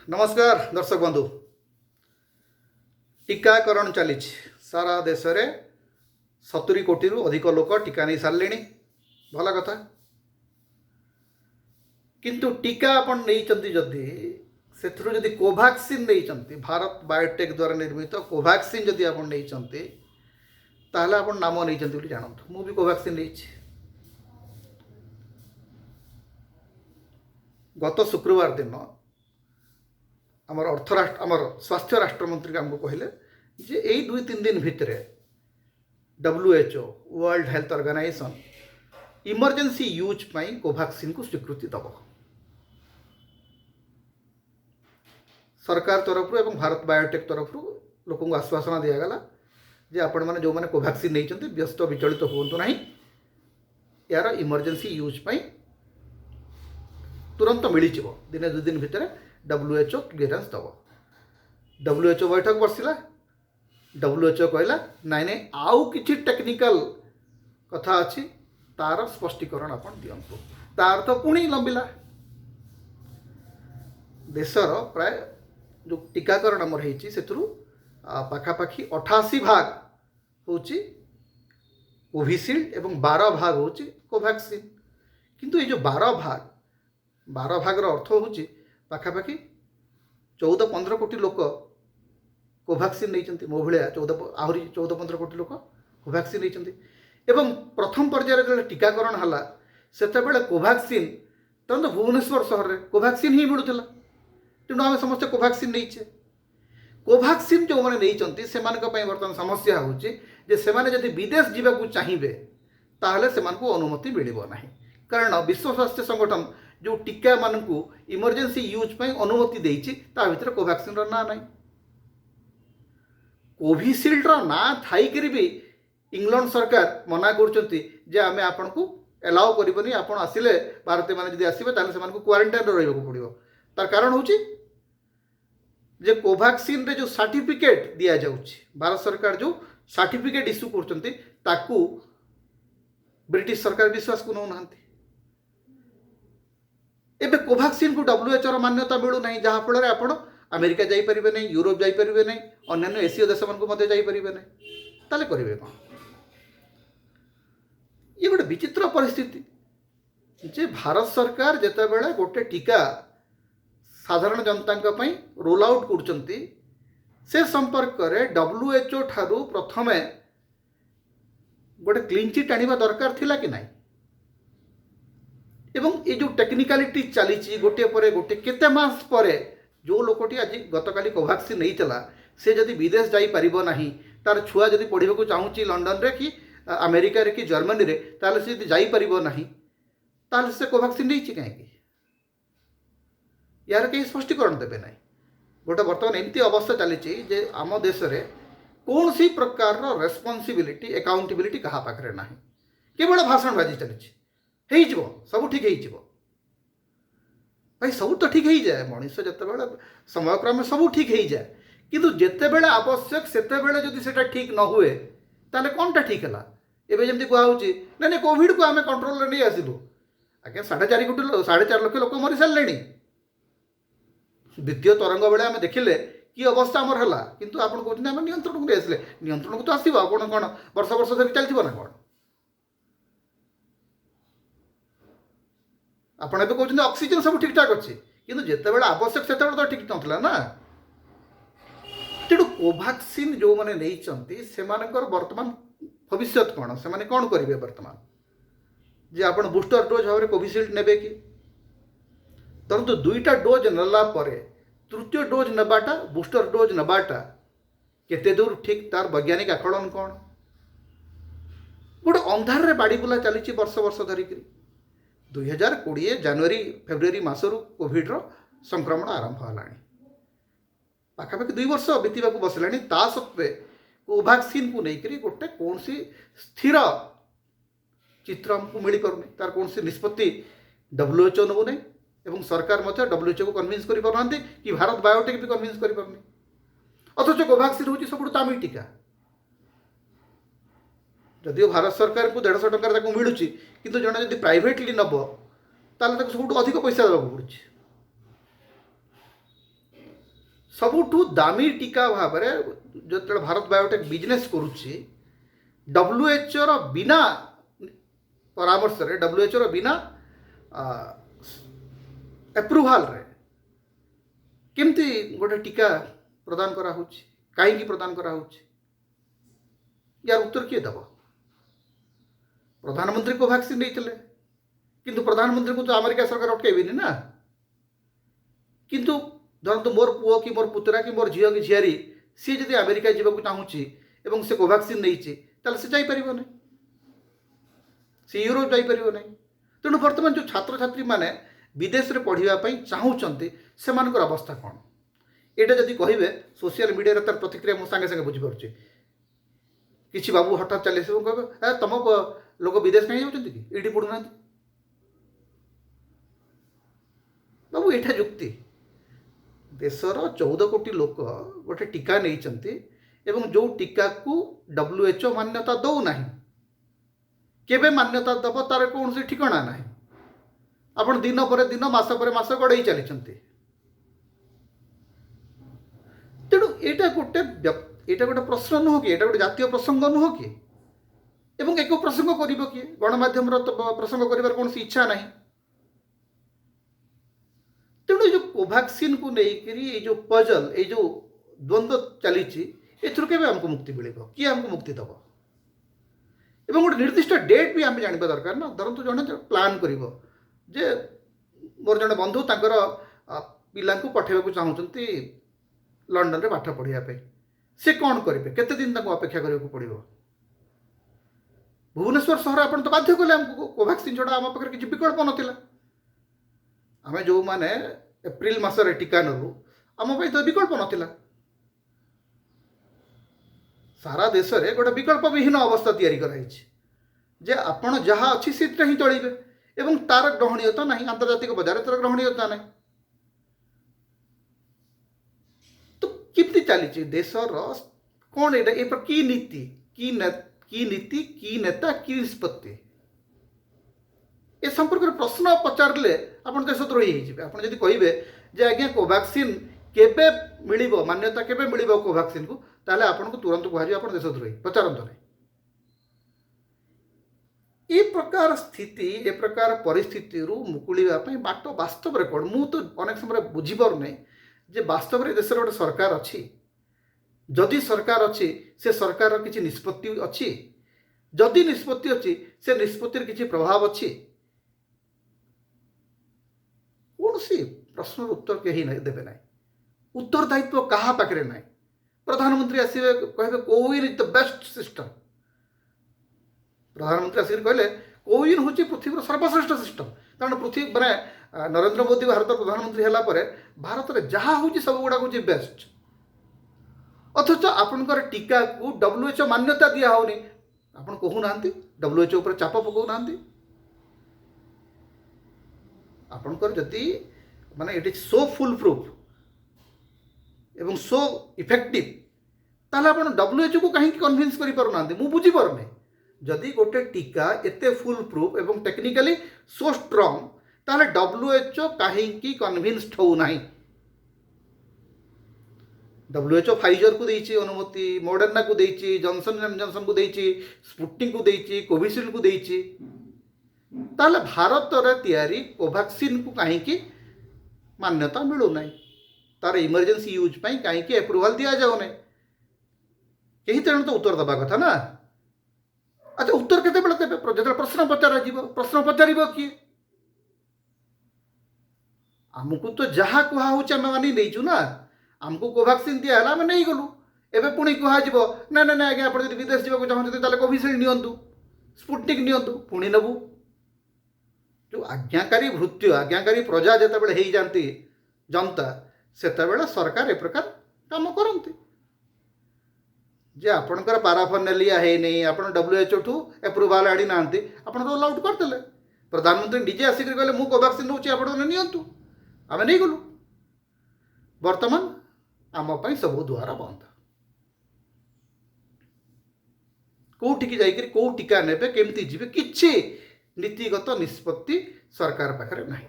नमस्कार दर्शक बंधु। टीकाकरण चली सारा देश में 70 कोटी रु अधिक लोक टीका नहीं सारे भल कथा। किंतु टीका अपन नहीं जदि से जदि कोवैक्सीन नहीं भारत बायोटेक द्वारा निर्मित कोवैक्सीन जदि आप नहीं ताहले अपन नाम नहीं जानतु। मु भी कोवैक्सीन नहीं। गत शुक्रवार दिन आमर अर्थराष्ट्र आमर स्वास्थ्य राष्ट्रमंत्री आमको कहले जे यही 2-3 दिन भितर WHO world health organisation emergency use पाई कोवैक्सीन को स्वीकृति दब। सरकार तरफ एवं भारत बायोटेक तरफ लोक आश्वासन दिगला जे आपण मैंने जो मैंने कोवैक्सीन नहीं व्यस्त विचलित हूँ ना, यार इमरजेंसी यूज पाई तुरंत मिल दिने 2 दिन भितर WHO क्लीयरेंस दब। WHO बैठक बसला। WHO कहला नाई नाई आउ किछि टेक्निकल कथा अच्छी तार स्पष्टीकरण आपण दियंतु। तार तो पुणी लंबिला। देशर प्राय जो टीकाकरण आमर होती से पाखापाखि 88 भाग होची कोविशील्ड एवं 12 भाग होची कोवैक्सीन। किंतु ये जो 12 भाग अर्थ होची पाखापाखि 14-15 कोटी लोक कोवैक्सीन नहीं। मो भाया 14-15 कोटी लोक कोवैक्सीन नहीं। एवं प्रथम पर्यायर जो टीकाकरण है से कोवैक्सीन तुरंत भुवनेश्वर सहर में कोवैक्सीन ही मिलूला। तेणु आम समस्त कोवैक्सीन नहीं। कोवैक्सीन जो मैंने नहीं से बर्तमान समस्या होती विदेश जावाक चाहिए ताहले से अनुमति मिलना। कारण विश्व स्वास्थ्य संगठन जो टीका मानू इमरजेंसी यूज पाई अनुमति देछि ता भितर कोवैक्सीन ना नहीं। कोविशील्ड ना थाई भी इंग्लैंड सरकार मना कर आम आपन को एलाउ करबनी। आपन आसिले भारतीय माने जदि आसीबे ताले से मानको क्वारंटाइन रहइबो पड़िबो। तार कारण होछि जे कोवैक्सीन रे जो सर्टिफिकेट दिया जाउछि भारत सरकार जो सर्टिफिकेट इश्यू करचंती ताकू ब्रिटिश सरकार विश्वास को नौ नांती। एबे कोवैक्सीन को WHO रो मान्यता मिलू नहीं, जहाँ फल आप अमेरिका जापर नहीं, यूरोप जापर नहीं, अन्य एसीय देश मन को जापर नहीं। ताले करेंगे कौन? ये गोटे विचित्र परिस्थिति जे भारत सरकार जिते बड़े गोटे टीका साधारण जनता रोल आउट करचंती से संपर्क में WHO ठारू प्रथमे गोटे क्लीन चिट आनिबा दरकार थिला कि नहीं। एवं ये जो टेक्निकालिटी चली गोटे पर गोटे केते मास पर जो लोकटी आज गतकाली कोवैक्सीन नहीं चला से जदि विदेश जाई परिबो नहीं, तार छुआ जदि पढ़े को चाहूँगी लंडन रे कि अमेरिका रे कि जर्मनी रे, ताले से जदि जाई परिबो नहीं ताले से कोवैक्सीन नहीं कहीं यार कहीं स्पष्टीकरण देवे ना। गोटे बर्तमान एमती अवस्था चली आम देश में कौन सी प्रकार रेस्पॉन्सिबिलिटी अकाउंटेबिलिटी कहा पाखे ना, केवल भाषण बाजी चली सब ठीक हो भाई, सब तो ठीक हो जाए। मनीष जिते समय क्रम सब ठीक हो जाए, किंतु जिते बड़े आवश्यक से ठीक न हुए ताले कौनटा ठीक है। एवं जमी कहुच्छी ना कोविड को आम कंट्रोल नहीं आसलु आज्ञा 4.5 कोटी 4.5 लाख लोक मरी सारे। द्वितीय तरंग बेले आम देखिले कि अवस्था आमर है, किंतु आप कहते हैं नियंत्रण को आसले नियंत्रण को तो आसो कौन कौन वर्ष वर्ष धरी चलती ना कौन। आपड़ ए कहते ऑक्सीजन सब ठीक ठाक अच्छे, किंतु जिते बड़े आवश्यक से तो ठीक ना ना। तेणु कोवैक्सीन जो मैंने नहीं से वर्तमान भविष्य कौन से कौन करेंगे वर्तमान जे आप बूस्टर डोज भाव में कोविशील्ड ने कि तरंतु 2टा डोज नेला तृतीय डोज नबाटा बूस्टर डोज नबाटा केते दूर ठीक तार वैज्ञानिक आकलन कौन। गोटे अंधार में बाड़ी बुला चली वर्ष वर्ष धरिक 2020 जनवरी फेब्रुआरी मासरू कोविड संक्रमण आरंभ है। पाखापाखि 2 वर्ष बीतवा बसला, ता सत्वे कोवैक्सीन को लेकर गोटे कौन सी स्थिर चित्र हमको मिल पार नहीं। तार कौन सी निष्पत्ति WHO नबू नहीं एवं सरकार WHO को कन्विन्स कर पारना कि भारत बायोटेक भी कन्विन्स कर पारनी। अथच कोवैक्सीन हूँ सब दामी टीका। जदिव भारत सरकार को 150 टकर मिलूँ किंतु जड़े जब प्राइवेटली नब ताले सब अधिक पैसा देवाक पड़ुଛି। सबुठु दामी टीका भाव जो भारत बायोटेक बिजनेस करुच्ची WHO रो बिना परामर्श रे WHO रो बिना एप्रुवाल रे केमती गोटे टीका प्रदान करा होची काहे की प्रदान करा होची यार उत्तर किए दब प्रधानमंत्री कोवैक्सीन नहीं किंतु प्रधानमंत्री को तो अमेरिका सरकार अटकेबी ना किंतु धरतु मोर पुओ कि मोर पुतरा कि मोर झील कि झीआरी सी जदि अमेरिका जावाक चाहूँगी एवं से कोवैक्सीन नहीं ताले से जापर ना से यूरोप जापर ना तेणु बर्तमान जो छात्र छात्री मैंने विदेश में पढ़ापी चाहूँगी से अवस्था कौन यहाँ जदि कहे सोशल मीडिया तार प्रतिक्रिया मुझे सांगे सांगे बुझीपारे किसी बाबू हठात चले कहे तुम लोग विदेश कहीं जाऊँच कि ये पढ़ुना बाबू यहाँ जुक्ति देशर 14 कोटी लोक गोटे टीका नहीं एवं जो टीका को WHO मान्यता दौना केबे मान्यता दब तार कौन से ठिकाना ना आपण दिन पर दिन मास पर मास गड़े चली तेणु यहाँ गोटे प्रश्न नुह कि गोटे जातीय प्रसंग नुह कि एवं एक प्रसंग कर किए गणमाध्यम प्रसंग कर कौन इच्छा ना तेणु जो कोवैक्सीन को लेकर ये जो पजल ये जो द्वंद्व चली एथुर आमको मुक्ति मिल किए आमको मुक्ति दब एवं गोटे निर्दिष्ट डेट भी आम जानवा दरकार ना धरतु जड़े प्लान कर मोर जड़े बंधु तांकर पिला पठेबा चाहूँगी लंडन में पाठ पढ़ापी से कौन करेंगे केते दिन अपेक्षा करने पड़ो भुवनेश्वर सहर आप तो बाध्य कले आमको कोवैक्सीन छड़ा आम पाखे किसी विकल्प नाला आम जो मैंने एप्रिल मासरे टीका नलु आम तो विकल्प नाला सारा देश में गोटे विकल्प विहीन अवस्था तैयारी कराई जे आपण जहाँ अच्छी से ही चलिए एवं तार ग्रहणीयता ना आंतर्जातिक बजार तार ग्रहणीयता ना तो कितनी चली देशर कौन यहाँ की नीति की नेता की निष्पत्ति ए संपर्क में प्रश्न पचारे आप देशद्रोही होती कहे जे आज्ञा कोवैक्सीन केबे मिलिबो मान्यता केबे मिलिबो कोवैक्सीन को ताले आपन को तुरंत कह आप देशद्रोही पचारत नहीं ये प्रकार स्थिति ए प्रकार परिस्थिति मुकुलिबा बाट वास्तव में कौन मुझे तो अनेक समय बुझीपार नहीं जे वास्तव में देश गोटे सरकार अच्छी जदि सरकार अच्छी से सरकार किसी निष्पत्ति अच्छी जदि निष्पत्ति अच्छी से निष्पत्तिर किसी प्रभाव अच्छी कौन सी प्रश्न उत्तर कहीं नहीं देवे ना उत्तरदायित्व कहा पाखे ना प्रधानमंत्री आसवे कहे CoWIN is the best system प्रधानमंत्री आसिक कहले कोविन हूँ पृथ्वी सर्वश्रेष्ठ सिस्टम कारण पृथ्वी मैंने नरेंद्र मोदी भारत प्रधानमंत्री है भारत में जहाँ हूँ सब गुड़ा हूँ बेस्ट अथच आपणकर टीका को WHO मान्यता दिया होनी आप कहूना WHO पर चाप पकाऊना आपणकर जदि माने it is so full proof एवं सो इफेक्टिव ताले आप WHO को कहीं कन्विन्स कर पारना मुझे बुझीपारे जदि गोटे टीका एते फुल प्रूफ एवं टेक्निकली सो स्ट्रांग ताले WHO कहीं कन्विन्स्ड होना WHO फाइजर को देती अनुमति मॉडर्ना को देती जॉनसन एंड जॉनसन को देती स्पुटनिक को देती कोविशील्ड को देती ताले भारत रे तैयारी कोवैक्सीन को कहीं मान्यता मिलूना तार इमरजेंसी यूज पाई कहीं एप्रुवाल दि जाऊना कहीं तेणु तो उत्तर दबा कथा ना अच्छा उत्तर केते बेले देबे जो प्रश्न पचार प्रश्न पचार किए आमको तो जहाँ कहुचे आम मानी नहीं ना आमको कोवैक्सीन दिया आम नहीं गलु एवं पुणी कह ना ना ना आज्ञा आप विदेश जावाक चाहते कोविशील्ड नियंतु स्पुटनिक नियंतु पुणी नबू जो आज्ञाकारी भृत्य आज्ञाकारी प्रजा जिते हो जाती जनता से सरकार ए प्रकार काम करती जे आपणकर पाराफर्नालिया है नहीं आप WHO ठू एप्रुवाल आनी ना आप रोल आउट करते प्रधानमंत्री निजे आसिक कहले मु कोवैक्सीन नौची आप नियंतु आम नहीं गलु वर्तमान आम सब द्वारा बंद कौटिकी जाकर कौ टीका ने केमती जी किसी नीतिगत निष्पत्ति सरकार पाखे ना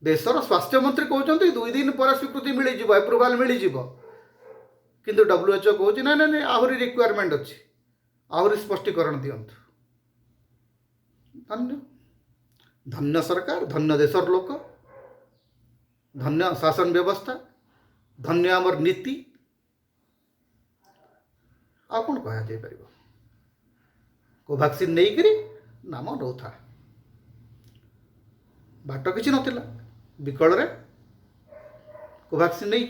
देशर स्वास्थ्य मंत्री कहते 2 दिन पर स्वीकृति मिल एप्रुवाल मिल किंतु WHO कहूँ ना ना आहरी रिक्वायरमेंट अच्छी आहरी स्पष्टीकरण दिंतु। धन्य धन्य सरकार, धन्य देशर लोक, धन्य शासन व्यवस्था, धन्य आमर नीति। आ कौन कह जापर कोभैक्सीन नहीं करी नाम नौथा बाट किसी नथिला विकल रे कोभैक्सीन नहीं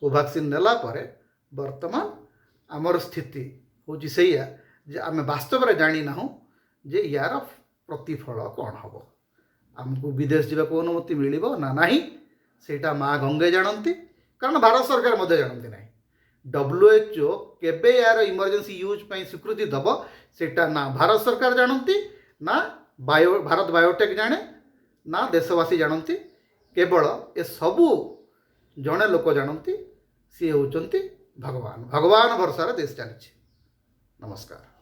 कोभैक्सीन नेला परे वर्तमान आमर स्थिति हूँ से आम वास्तव में जानी ना जे यार प्रतिफल कौन हम आमको विदेश जावाक अनुमति मिल ना नहीं सेटा माँ गंगे जानती कारण भारत सरकार मध्य जानती ना। WHO केबे यार इमरजेंसी यूज पर स्वीकृति दब सेटा ना भारत सरकार जानती ना भारत बायोटेक जाने ना देशवासी जानती केवल ए सबू जड़े लोक जानती सी होती भगवान भगवान भरसार देश चली। नमस्कार।